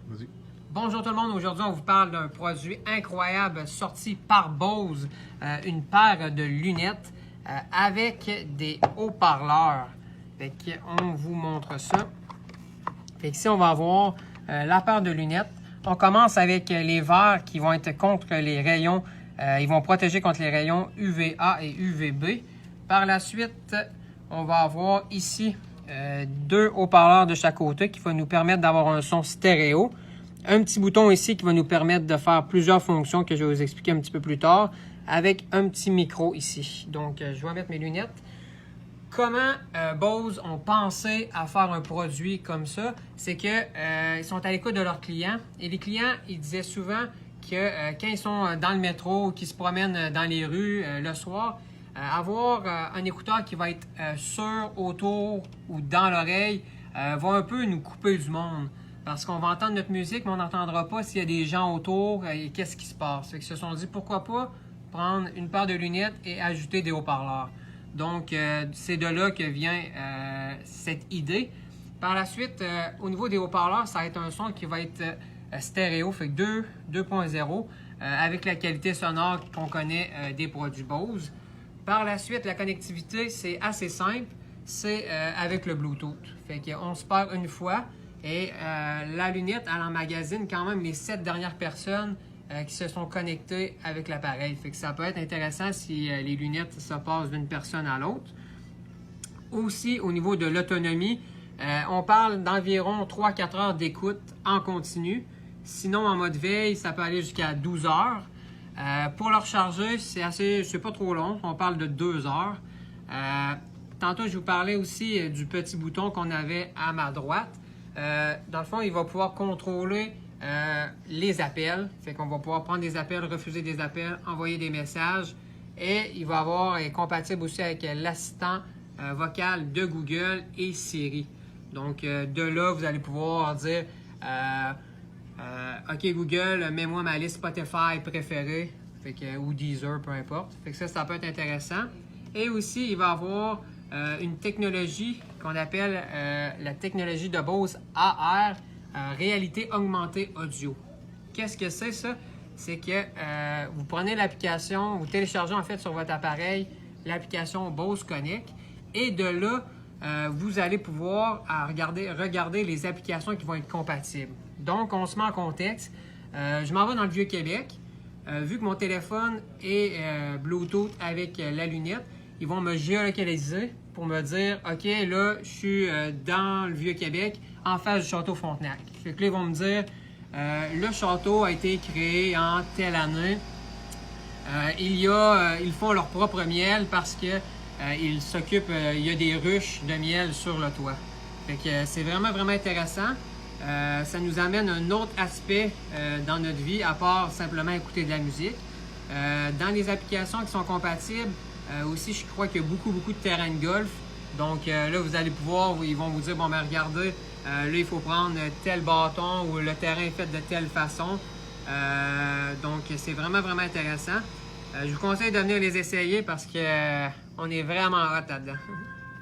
Vas-y. Bonjour tout le monde, aujourd'hui on vous parle d'un produit incroyable sorti par Bose, une paire de lunettes avec des haut-parleurs. On vous montre ça. Fait que ici on va avoir la paire de lunettes. On commence avec les verres qui vont être contre les rayons, ils vont protéger contre les rayons UVA et UVB. Par la suite, on va avoir ici deux haut-parleurs de chaque côté qui vont nous permettre d'avoir un son stéréo. Un petit bouton ici qui va nous permettre de faire plusieurs fonctions que je vais vous expliquer un petit peu plus tard, avec un petit micro ici. Donc, je vais mettre mes lunettes. Comment Bose ont pensé à faire un produit comme ça? C'est qu'ils sont à l'écoute de leurs clients. Et les clients, ils disaient souvent que quand ils sont dans le métro, qu'ils se promènent dans les rues le soir, avoir un écouteur qui va être sur, autour ou dans l'oreille va un peu nous couper du monde. Parce qu'on va entendre notre musique, mais on n'entendra pas s'il y a des gens autour et qu'est-ce qui se passe. Fait qu'ils se sont dit, pourquoi pas prendre une paire de lunettes et ajouter des haut-parleurs. Donc, c'est de là que vient cette idée. Par la suite, au niveau des haut-parleurs, ça va être un son qui va être stéréo, fait que 2.0, avec la qualité sonore qu'on connaît des produits Bose. Par la suite, la connectivité, c'est assez simple, c'est avec le Bluetooth. Fait qu'on se perd une fois. Et la lunette, elle emmagasine quand même les 7 dernières personnes qui se sont connectées avec l'appareil. Fait que ça peut être intéressant si les lunettes se passent d'une personne à l'autre. Aussi, au niveau de l'autonomie, on parle d'environ 3-4 heures d'écoute en continu. Sinon, en mode veille, ça peut aller jusqu'à 12 heures. Pour le recharger, c'est pas trop long. On parle de 2 heures. Tantôt, je vous parlais aussi du petit bouton qu'on avait à ma droite. Dans le fond, il va pouvoir contrôler les appels. Fait qu'on va pouvoir prendre des appels, refuser des appels, envoyer des messages. Et il va avoir est compatible aussi avec l'assistant vocal de Google et Siri. Donc, de là, vous allez pouvoir dire OK Google, mets-moi ma liste Spotify préférée. Fait que, ou Deezer, peu importe. Fait que ça peut être intéressant. Et aussi, il va avoir une technologie qu'on appelle la technologie de Bose AR, réalité augmentée audio. Qu'est-ce que c'est ça? C'est que vous prenez l'application, vous téléchargez en fait sur votre appareil l'application Bose Connect et de là, vous allez pouvoir regarder les applications qui vont être compatibles. Donc, on se met en contexte. Je m'en vais dans le Vieux-Québec. Vu que mon téléphone est Bluetooth avec la lunette, ils vont me géolocaliser pour me dire, OK, là, je suis dans le Vieux-Québec, en face du château Frontenac. Fait que là, ils vont me dire, le château a été créé en telle année. Ils font leur propre miel parce que ils s'occupent, il y a des ruches de miel sur le toit. Fait que c'est vraiment, vraiment intéressant. Ça nous amène un autre aspect dans notre vie, à part simplement écouter de la musique. Dans les applications qui sont compatibles, aussi, je crois qu'il y a beaucoup de terrain de golf. Donc là, vous allez pouvoir, ils vont vous dire, bon, ben regardez, là, il faut prendre tel bâton ou le terrain est fait de telle façon. Donc, c'est vraiment, vraiment intéressant. Je vous conseille de venir les essayer parce que on est vraiment hot là-dedans.